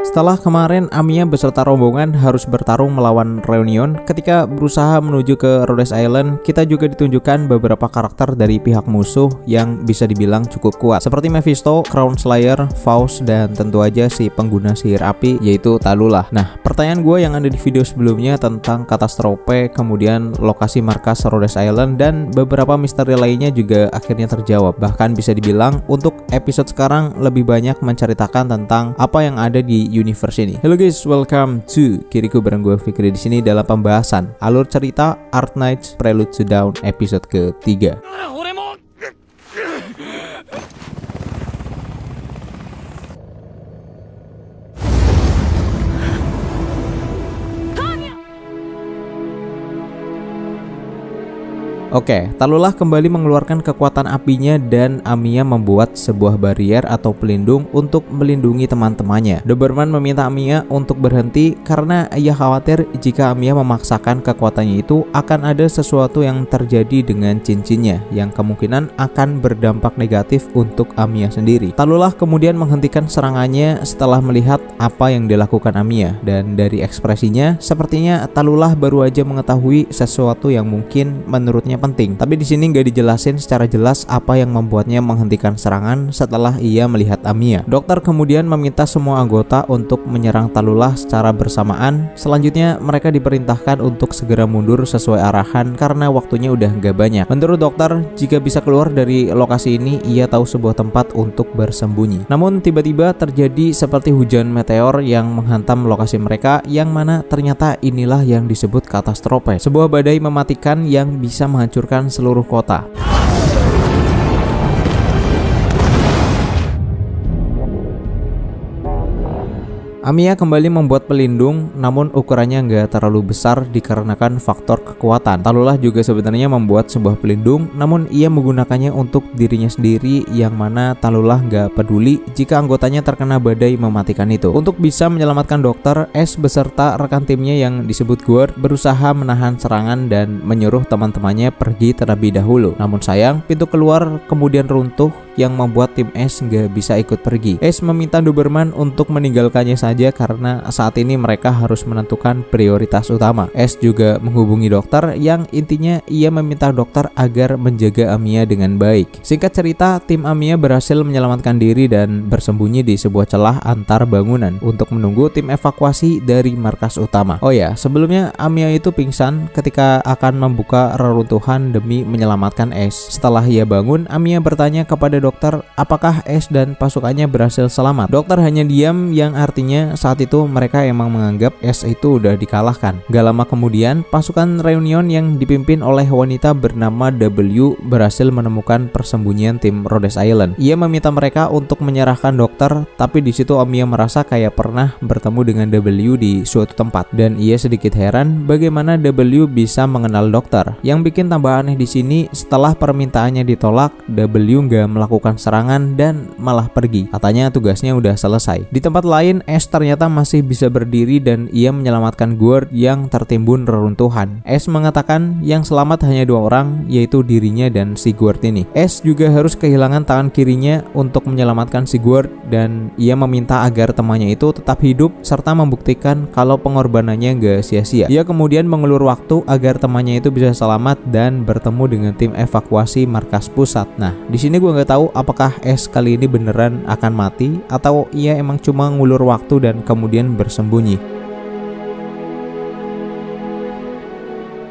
Setelah kemarin Amiya beserta rombongan harus bertarung melawan Reunion, ketika berusaha menuju ke Rhodes Island, kita juga ditunjukkan beberapa karakter dari pihak musuh yang bisa dibilang cukup kuat, seperti Mephisto, Crown Slayer, Faust, dan tentu aja si pengguna sihir api yaitu Tallulah. Nah, pertanyaan gue yang ada di video sebelumnya tentang katastrofe, kemudian lokasi markas Rhodes Island, dan beberapa misteri lainnya juga akhirnya terjawab. Bahkan bisa dibilang untuk episode sekarang lebih banyak menceritakan tentang apa yang ada di universe ini. Hello guys, welcome to Kiriku bareng gue Fikri di sini dalam pembahasan alur cerita Arknights Prelude to Dawn episode ketiga. Oke, Tallulah kembali mengeluarkan kekuatan apinya dan Amiya membuat sebuah barrier atau pelindung untuk melindungi teman-temannya. Doberman meminta Amiya untuk berhenti karena ia khawatir jika Amiya memaksakan kekuatannya itu akan ada sesuatu yang terjadi dengan cincinnya yang kemungkinan akan berdampak negatif untuk Amiya sendiri. Tallulah kemudian menghentikan serangannya setelah melihat apa yang dilakukan Amiya, dan dari ekspresinya sepertinya Tallulah baru aja mengetahui sesuatu yang mungkin menurutnya penting, tapi di sini nggak dijelasin secara jelas apa yang membuatnya menghentikan serangan setelah ia melihat Amiya. Dokter kemudian meminta semua anggota untuk menyerang Tallulah secara bersamaan. Selanjutnya mereka diperintahkan untuk segera mundur sesuai arahan karena waktunya udah nggak banyak. Menurut dokter, jika bisa keluar dari lokasi ini, ia tahu sebuah tempat untuk bersembunyi. Namun tiba-tiba terjadi seperti hujan meteor yang menghantam lokasi mereka, yang mana ternyata inilah yang disebut katastrofe, sebuah badai mematikan yang bisa menghancurkan seluruh kota. Amiya kembali membuat pelindung, namun ukurannya nggak terlalu besar dikarenakan faktor kekuatan. Tallulah juga sebenarnya membuat sebuah pelindung, namun ia menggunakannya untuk dirinya sendiri, yang mana Tallulah nggak peduli jika anggotanya terkena badai mematikan itu. Untuk bisa menyelamatkan dokter, Ash beserta rekan timnya yang disebut Guard berusaha menahan serangan dan menyuruh teman-temannya pergi terlebih dahulu. Namun sayang, pintu keluar kemudian runtuh yang membuat tim Ash nggak bisa ikut pergi. Ash meminta Doberman untuk meninggalkannya saja karena saat ini mereka harus menentukan prioritas utama. Ash juga menghubungi dokter yang intinya ia meminta dokter agar menjaga Amiya dengan baik. Singkat cerita, tim Amiya berhasil menyelamatkan diri dan bersembunyi di sebuah celah antar bangunan untuk menunggu tim evakuasi dari markas utama. Oh ya, sebelumnya Amiya itu pingsan ketika akan membuka reruntuhan demi menyelamatkan Ash. Setelah ia bangun, Amiya bertanya kepada dokter apakah Ash dan pasukannya berhasil selamat. Dokter hanya diam, yang artinya saat itu mereka emang menganggap Ash itu udah dikalahkan. Gak lama kemudian, pasukan Reunion yang dipimpin oleh wanita bernama W berhasil menemukan persembunyian tim Rhodes Island. Ia meminta mereka untuk menyerahkan dokter, tapi di situ Amiya merasa kayak pernah bertemu dengan W di suatu tempat, dan ia sedikit heran bagaimana W bisa mengenal dokter. Yang bikin tambah aneh di sini, setelah permintaannya ditolak, W gak melakukan serangan dan malah pergi. Katanya tugasnya udah selesai. Di tempat lain, Ash ternyata masih bisa berdiri dan ia menyelamatkan Guard yang tertimbun reruntuhan. Ash mengatakan yang selamat hanya 2 orang, yaitu dirinya dan si Guard ini. Ash juga harus kehilangan tangan kirinya untuk menyelamatkan si Guard, dan ia meminta agar temannya itu tetap hidup serta membuktikan kalau pengorbanannya gak sia-sia. Ia kemudian mengulur waktu agar temannya itu bisa selamat dan bertemu dengan tim evakuasi markas pusat. Nah, di sini gue nggak tahu apakah Ash kali ini beneran akan mati atau ia emang cuma ngulur waktu dan kemudian bersembunyi.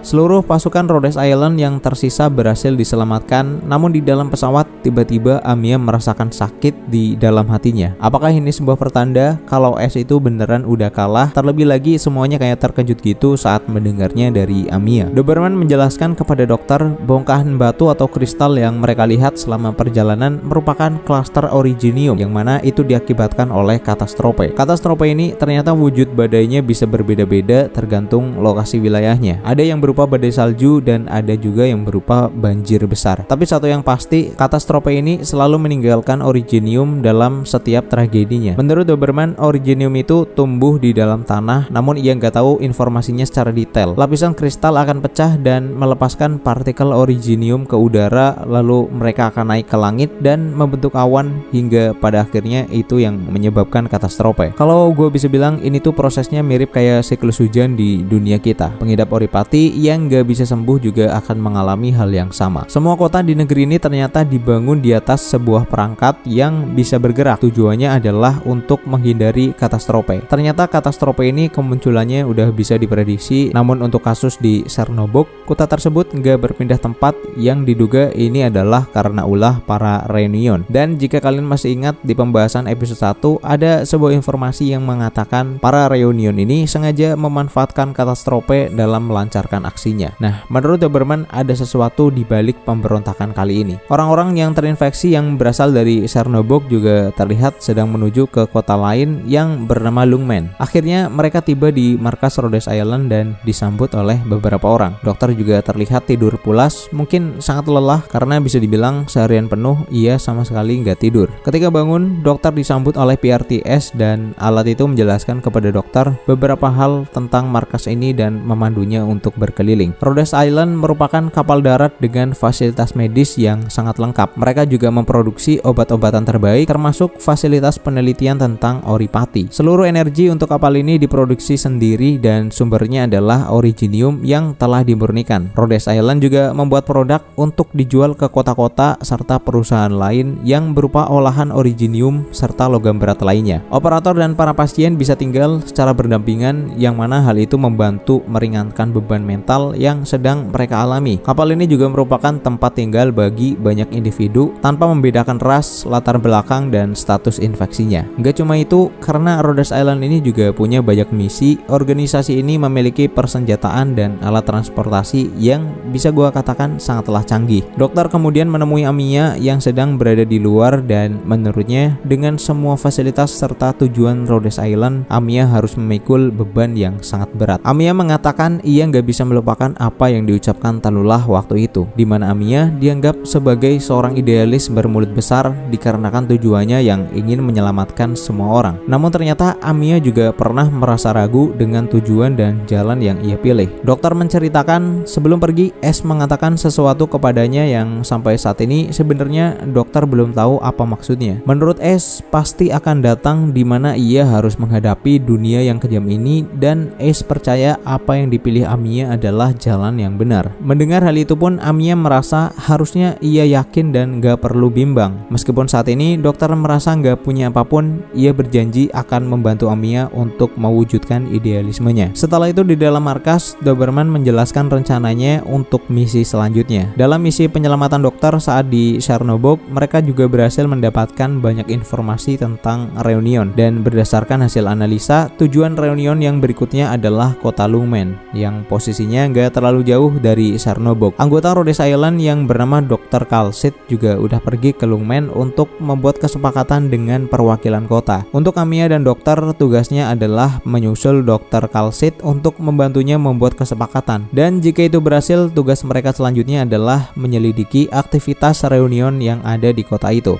Seluruh pasukan Rhodes Island yang tersisa berhasil diselamatkan, namun di dalam pesawat tiba-tiba Amiya merasakan sakit di dalam hatinya. Apakah ini sebuah pertanda kalau Ash itu beneran udah kalah? Terlebih lagi semuanya kayak terkejut gitu saat mendengarnya dari Amiya. Doberman menjelaskan kepada dokter bongkahan batu atau kristal yang mereka lihat selama perjalanan merupakan klaster originium, yang mana itu diakibatkan oleh katastrofe. Katastrofe ini ternyata wujud badainya bisa berbeda-beda tergantung lokasi wilayahnya. Ada yang berupa badai salju dan ada juga yang berupa banjir besar. Tapi satu yang pasti, katastrofe ini selalu meninggalkan Origenium dalam setiap tragedinya. Menurut Doberman, Origenium itu tumbuh di dalam tanah, namun ia nggak tahu informasinya secara detail. Lapisan kristal akan pecah dan melepaskan partikel Origenium ke udara, lalu mereka akan naik ke langit dan membentuk awan hingga pada akhirnya itu yang menyebabkan katastrofe. Kalau gue bisa bilang ini tuh prosesnya mirip kayak siklus hujan di dunia kita. Pengidap oripati yang nggak bisa sembuh juga akan mengalami hal yang sama. Semua kota di negeri ini ternyata dibangun di atas sebuah perangkat yang bisa bergerak. Tujuannya adalah untuk menghindari katastrofe. Ternyata katastrofe ini kemunculannya udah bisa diprediksi, namun untuk kasus di Chernobog, kota tersebut nggak berpindah tempat yang diduga ini adalah karena ulah para Reunion. Dan jika kalian masih ingat di pembahasan episode 1, ada sebuah informasi yang mengatakan para Reunion ini sengaja memanfaatkan katastrofe dalam melancarkan aksinya. Nah, menurut Doberman ada sesuatu di balik pemberontakan kali ini. Orang-orang yang terinfeksi yang berasal dari Chernobog juga terlihat sedang menuju ke kota lain yang bernama Lungmen. Akhirnya mereka tiba di markas Rhodes Island dan disambut oleh beberapa orang. Dokter juga terlihat tidur pulas, mungkin sangat lelah karena bisa dibilang seharian penuh ia sama sekali nggak tidur. Ketika bangun, dokter disambut oleh PRTS dan alat itu menjelaskan kepada dokter beberapa hal tentang markas ini dan memandunya untuk berkeliling. Rhodes Island merupakan kapal darat dengan fasilitas medis yang sangat lengkap. Mereka juga memproduksi obat-obatan terbaik termasuk fasilitas penelitian tentang oripati. Seluruh energi untuk kapal ini diproduksi sendiri dan sumbernya adalah Origenium yang telah dimurnikan. Rhodes Island juga membuat produk untuk dijual ke kota-kota serta perusahaan lain yang berupa olahan Origenium serta logam berat lainnya. Operator dan para pasien bisa tinggal secara berdampingan yang mana hal itu membantu meringankan beban mental yang sedang mereka alami. Kapal ini juga merupakan tempat tinggal bagi banyak individu tanpa membedakan ras, latar belakang, dan status infeksinya. Nggak cuma itu, karena Rhodes Island ini juga punya banyak misi, organisasi ini memiliki persenjataan dan alat transportasi yang bisa gua katakan sangatlah canggih. Dokter kemudian menemui Amiya yang sedang berada di luar dan menurutnya dengan semua fasilitas serta tujuan Rhodes Island, Amiya harus memikul beban yang sangat berat. Amiya mengatakan ia nggak bisa melupakan apa yang diucapkan Tallulah waktu itu, di mana Amiya dianggap sebagai seorang idealis bermulut besar dikarenakan tujuannya yang ingin menyelamatkan semua orang. Namun ternyata Amiya juga pernah merasa ragu dengan tujuan dan jalan yang ia pilih. Dokter menceritakan sebelum pergi, S mengatakan sesuatu kepadanya yang sampai saat ini sebenarnya dokter belum tahu apa maksudnya. Menurut S, pasti akan datang di mana ia harus menghadapi dunia yang kejam ini dan S percaya apa yang dipilih Amiya adalah jalan yang benar. Mendengar hal itu pun Amiya merasa harusnya ia yakin dan gak perlu bimbang. Meskipun saat ini dokter merasa gak punya apapun, ia berjanji akan membantu Amiya untuk mewujudkan idealismenya. Setelah itu di dalam markas, Doberman menjelaskan rencananya untuk misi selanjutnya. Dalam misi penyelamatan dokter saat di Chernobog, mereka juga berhasil mendapatkan banyak informasi tentang Reunion dan berdasarkan hasil analisa, tujuan Reunion yang berikutnya adalah kota Lungmen yang posisinya gak terlalu jauh dari Chernobog. Anggota Rhodes Island yang bernama Dr. Kalsit juga udah pergi ke Lungmen untuk membuat kesepakatan dengan perwakilan kota. Untuk Amiya dan dokter, tugasnya adalah menyusul Dr. Kalsit untuk membantunya membuat kesepakatan. Dan jika itu berhasil, tugas mereka selanjutnya adalah menyelidiki aktivitas Reunion yang ada di kota itu.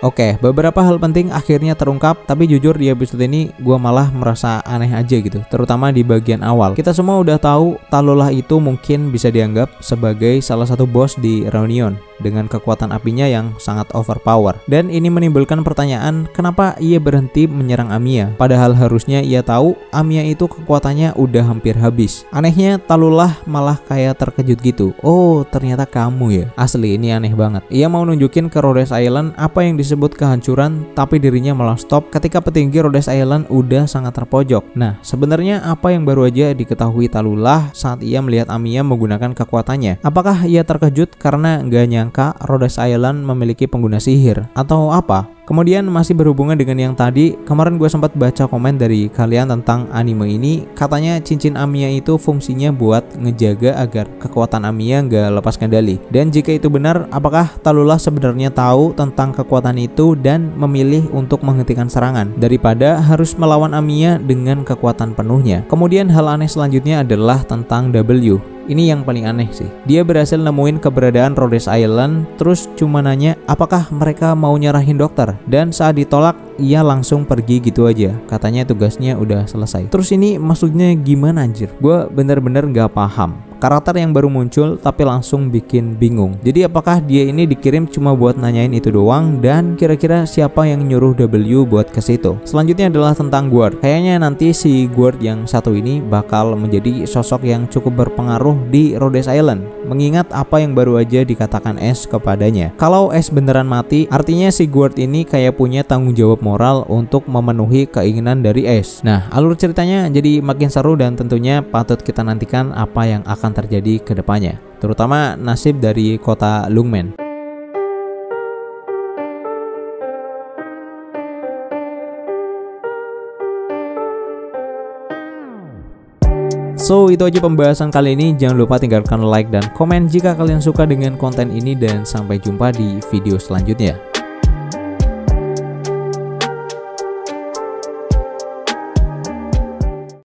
Oke, beberapa hal penting akhirnya terungkap, tapi jujur di episode ini gue malah merasa aneh aja gitu, terutama di bagian awal. Kita semua udah tahu Tallulah itu mungkin bisa dianggap sebagai salah satu bos di Reunion dengan kekuatan apinya yang sangat overpower. Dan ini menimbulkan pertanyaan, kenapa ia berhenti menyerang Amiya? Padahal harusnya ia tahu Amiya itu kekuatannya udah hampir habis. Anehnya Tallulah malah kayak terkejut gitu. Oh, ternyata kamu ya. Asli ini aneh banget. Ia mau nunjukin ke Rhodes Island apa yang disebut kehancuran, tapi dirinya malah stop ketika petinggi Rhodes Island udah sangat terpojok. Nah, sebenarnya apa yang baru aja diketahui Tallulah saat ia melihat Amiya menggunakan kekuatannya? Apakah ia terkejut karena gak nyangka Rhodes Island memiliki pengguna sihir? Atau apa? Kemudian masih berhubungan dengan yang tadi, kemarin gue sempat baca komen dari kalian tentang anime ini. Katanya cincin Amiya itu fungsinya buat ngejaga agar kekuatan Amiya nggak lepas kendali. Dan jika itu benar, apakah Tallulah sebenarnya tahu tentang kekuatan itu dan memilih untuk menghentikan serangan daripada harus melawan Amiya dengan kekuatan penuhnya? Kemudian hal aneh selanjutnya adalah tentang W. Ini yang paling aneh sih. Dia berhasil nemuin keberadaan Rhodes Island, terus cuma nanya apakah mereka mau nyerahin dokter. Dan saat ditolak, ia langsung pergi gitu aja. Katanya tugasnya udah selesai. Terus ini maksudnya gimana anjir? Gue bener-bener gak paham. Karakter yang baru muncul tapi langsung bikin bingung. Jadi apakah dia ini dikirim cuma buat nanyain itu doang, dan kira-kira siapa yang nyuruh W buat ke situ? Selanjutnya adalah tentang Guard. Kayaknya nanti si Guard yang satu ini bakal menjadi sosok yang cukup berpengaruh di Rhodes Island, mengingat apa yang baru aja dikatakan Ash kepadanya. Kalau Ash beneran mati, artinya si Guard ini kayak punya tanggung jawab moral untuk memenuhi keinginan dari Ash. Nah, alur ceritanya jadi makin seru dan tentunya patut kita nantikan apa yang akan terjadi ke depannya, terutama nasib dari kota Lungmen. So, itu aja pembahasan kali ini. Jangan lupa tinggalkan like dan komen jika kalian suka dengan konten ini, dan sampai jumpa di video selanjutnya.